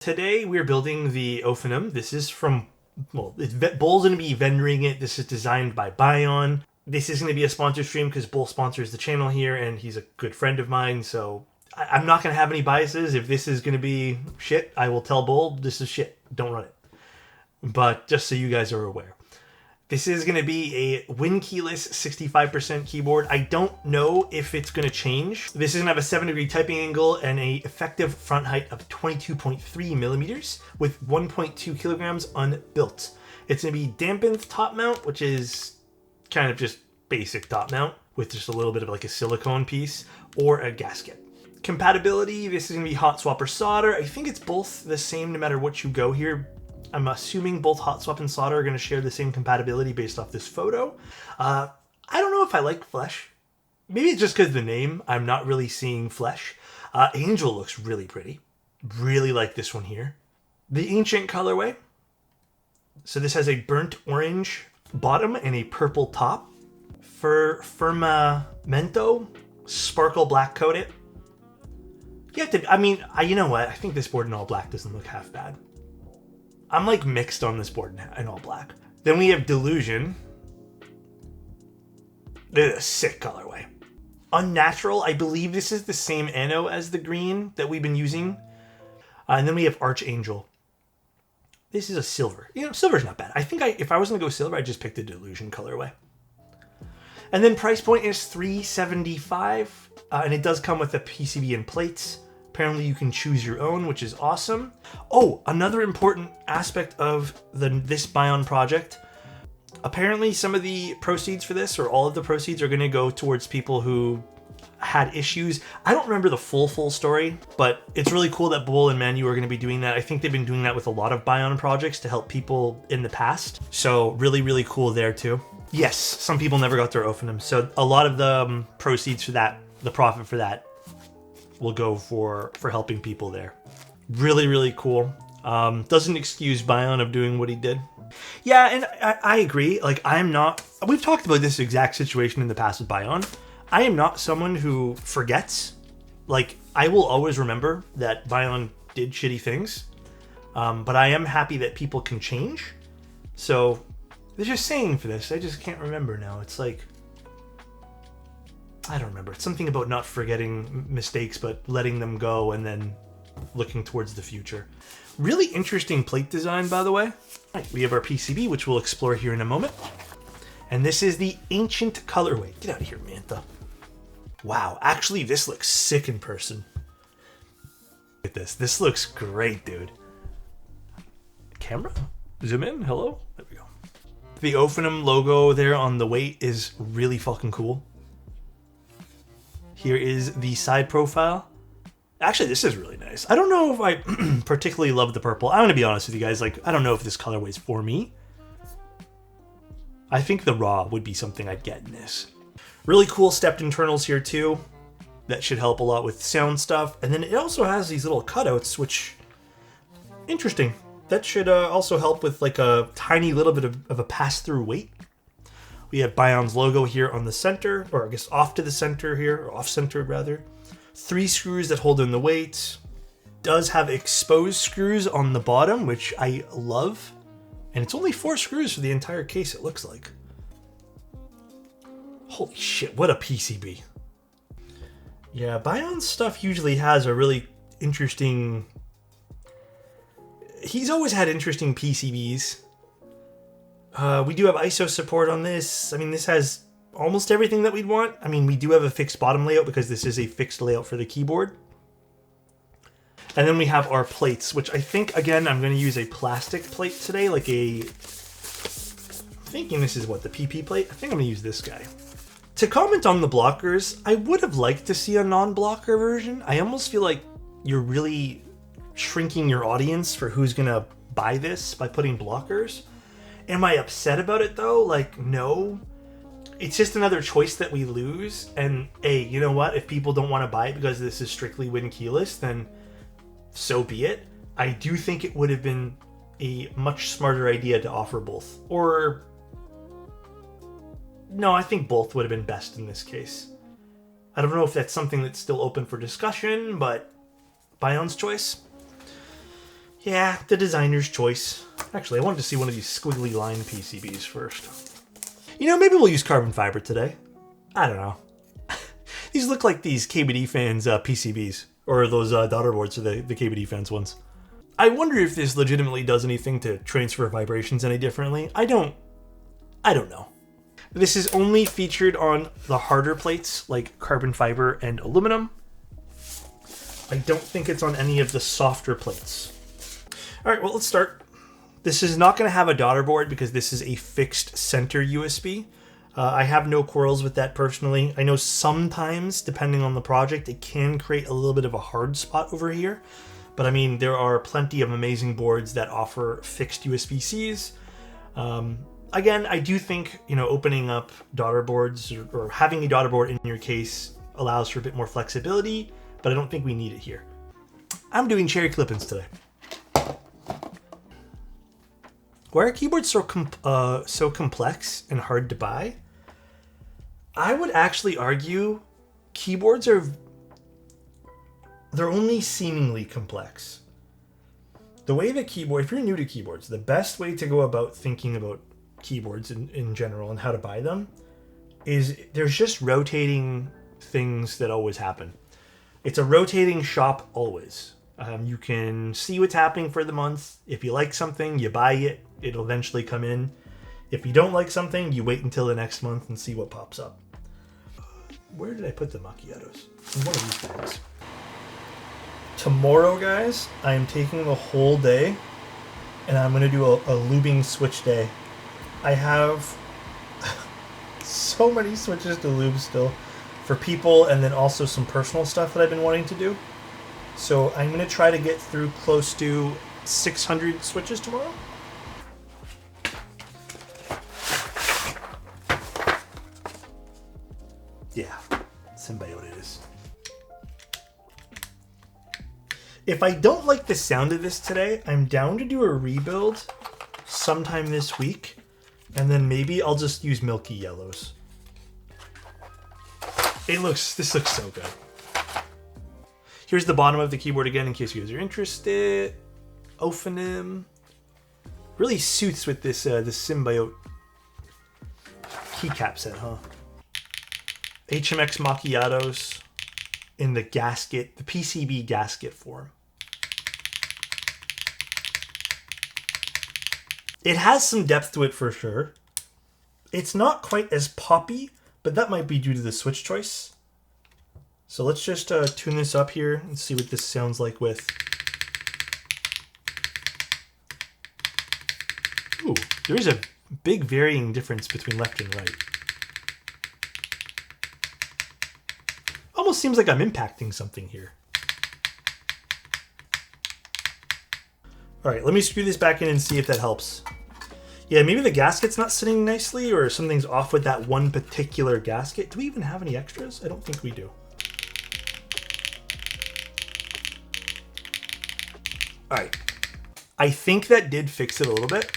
Today we're building the Ophanim. This is from, well, Bull's going to be vendoring it. This is designed by Bion. This is going to be a sponsored stream because Bull sponsors the channel here and he's a good friend of mine, so I'm not going to have any biases. If this is going to be shit, I will tell Bull, this is shit. Don't run it. But just so you guys are aware. This is going to be a win keyless 65% keyboard. I don't know if it's going to change. This is going to have a 7-degree typing angle and a effective front height of 22.3 millimeters with 1.2 kilograms unbuilt. It's going to be dampened top mount, which is kind of just basic top mount with just a little bit of like a silicone piece or a gasket. Compatibility, this is going to be hot swap or solder. I think it's both the same no matter what you go here. I'm assuming both hot swap and solder are going to share the same compatibility based off this photo. I don't know if I like flesh. Maybe it's just because of the name. I'm not really seeing flesh. Angel looks really pretty. Really like this one here. The ancient colorway. So this has a burnt orange bottom and a purple top. For Firmamento, sparkle black coat it. You have to, I mean, you know what? I think this board in all black doesn't look half bad. I'm like mixed on this board in all black. Then we have Delusion. This is a sick colorway. Unnatural, I believe this is the same ano as the green that we've been using. And then we have Archangel. This is a silver. You know, silver's not bad. I think if I was gonna go silver, I'd just pick the Delusion colorway. And then price point is $375, and it does come with a PCB and plates. Apparently you can choose your own, which is awesome. Oh, another important aspect of this Bion project. Apparently some of the proceeds for this, or all of the proceeds, are going to go towards people who had issues. I don't remember the full story, but it's really cool that Bull and Manu are going to be doing that. I think they've been doing that with a lot of Bion projects to help people in the past. So really, really cool there too. Yes, some people never got their Ophanim. So a lot of the proceeds for that, the profit for that, will go for helping people there. Really, really cool. Doesn't excuse Bion of doing what he did. Yeah, and I agree. Like, we've talked about this exact situation in the past with Bion. I am not someone who forgets. Like, I will always remember that Bion did shitty things. But I am happy that people can change. So, there's just saying for this. I just can't remember now. It's like, I don't remember. It's something about not forgetting mistakes, but letting them go and then looking towards the future. Really interesting plate design, by the way. Right, we have our PCB, which we'll explore here in a moment. And this is the ancient colorway. Get out of here, Manta. Wow, actually, this looks sick in person. Look at this. This looks great, dude. Camera? Zoom in. Hello? There we go. The Ophanim logo there on the weight is really fucking cool. Here is the side profile. Actually, this is really nice. I don't know if I particularly love the purple. I'm going to be honest with you guys. Like, I don't know if this colorway is for me. I think the raw would be something I'd get in this. Really cool stepped internals here too. That should help a lot with sound stuff. And then it also has these little cutouts, which, interesting. That should also help with like a tiny little bit of a pass-through weight. We have Bion's logo here on the center, or I guess off to the center here, or off-centered rather. 3 screws that hold in the weight. Does have exposed screws on the bottom, which I love. And it's only 4 screws for the entire case, it looks like. Holy shit, what a PCB. Yeah, Bion's stuff usually has a really interesting... He's always had interesting PCBs. We do have ISO support on this. I mean, this has almost everything that we'd want. I mean, we do have a fixed bottom layout because this is a fixed layout for the keyboard. And then we have our plates, which I think, again, I'm going to use a plastic plate today, like I'm thinking this is what, the PP plate? I think I'm going to use this guy. To comment on the blockers, I would have liked to see a non-blocker version. I almost feel like you're really shrinking your audience for who's going to buy this by putting blockers. Am I upset about it though? Like, no. It's just another choice that we lose. And hey, you know what? If people don't want to buy it because this is strictly win keyless, then so be it. I do think it would have been a much smarter idea to offer both. Or, no, I think both would have been best in this case. I don't know if that's something that's still open for discussion, but Bion's choice. Yeah, the designer's choice. Actually, I wanted to see one of these squiggly line PCBs first. You know, maybe we'll use carbon fiber today. I don't know. These look like these KBD fans PCBs, or those daughter boards are the KBD fans ones. I wonder if this legitimately does anything to transfer vibrations any differently. I don't know. This is only featured on the harder plates like carbon fiber and aluminum. I don't think it's on any of the softer plates. All right, well, let's start. This is not going to have a daughter board because this is a fixed center USB. I have no quarrels with that personally. I know sometimes, depending on the project, it can create a little bit of a hard spot over here. But I mean, there are plenty of amazing boards that offer fixed USB-Cs. Again, I do think, you know, opening up daughter boards or having a daughter board in your case allows for a bit more flexibility, but I don't think we need it here. I'm doing cherry clip-ins today. Why are keyboards so complex and hard to buy? I would actually argue keyboards they're only seemingly complex. The way that keyboard, if you're new to keyboards, the best way to go about thinking about keyboards in general and how to buy them is there's just rotating things that always happen. It's a rotating shop always. You can see what's happening for the month. If you like something, you buy it. It'll eventually come in. If you don't like something, you wait until the next month and see what pops up. Where did I put the macchiatos? In one of these bags. Tomorrow, guys, I am taking the whole day and I'm going to do a lubing switch day. I have so many switches to lube still for people and then also some personal stuff that I've been wanting to do. So I'm going to try to get through close to 600 switches tomorrow. Yeah, Symbiote it is. If I don't like the sound of this today, I'm down to do a rebuild sometime this week. And then maybe I'll just use milky yellows. This looks so good. Here's the bottom of the keyboard again in case you guys are interested. Ophanim. Really suits with this Symbiote keycap set, huh? HMX Macchiatos in the gasket, the PCB gasket form. It has some depth to it for sure. It's not quite as poppy, but that might be due to the switch choice. So let's just tune this up here and see what this sounds like with. Ooh, there is a big varying difference between left and right. Almost seems like I'm impacting something here. All right, let me screw this back in and see if that helps. Yeah, maybe the gasket's not sitting nicely or something's off with that one particular gasket. Do we even have any extras? I don't think we do. All right, I think that did fix it a little bit.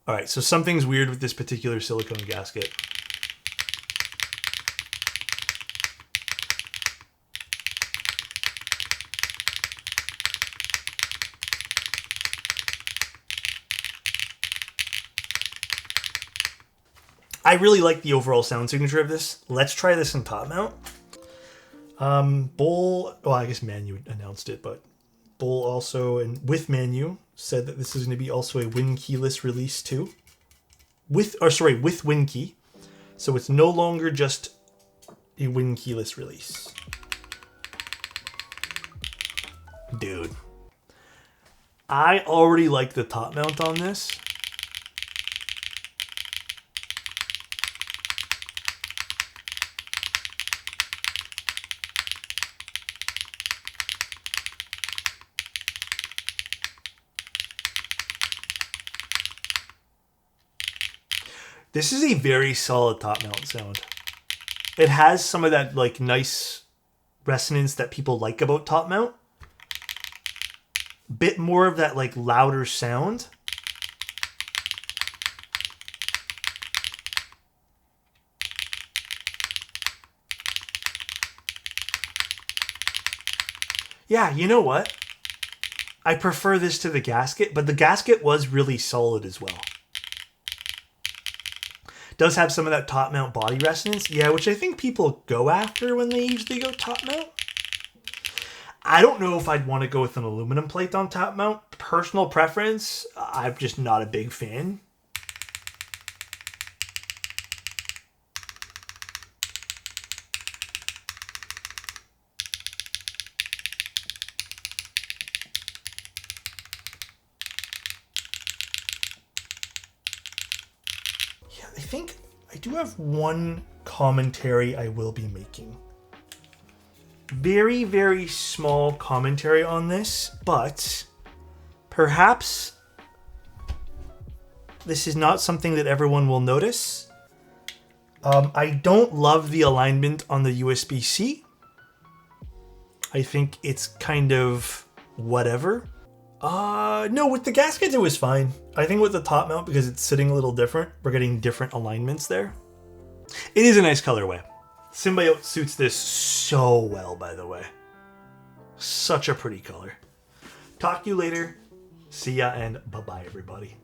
All right, so something's weird with this particular silicone gasket. I really like the overall sound signature of this. Let's try this in top mount. Bull, well, I guess Manu announced it, but Bull also, and with Manu, said that this is going to be also a Win keyless release too. With Win key. So it's no longer just a Win keyless release. Dude. I already like the top mount on this. This is a very solid top mount sound. It has some of that like nice resonance that people like about top mount. Bit more of that like louder sound. Yeah, you know what? I prefer this to the Gasket, but the Gasket was really solid as well. Does have some of that top mount body resonance. Yeah, which I think people go after when they usually go top mount. I don't know if I'd want to go with an aluminum plate on top mount. Personal preference, I'm just not a big fan. Yeah, I think I do have one commentary I will be making. Very, very small commentary on this, but perhaps this is not something that everyone will notice. I don't love the alignment on the USB-C. I think it's kind of whatever. No, with the Gasket, it was fine. I think with the top mount, because it's sitting a little different, we're getting different alignments there. It is a nice colorway. Symbiote suits this so well, by the way. Such a pretty color. Talk to you later. See ya, and bye-bye, everybody.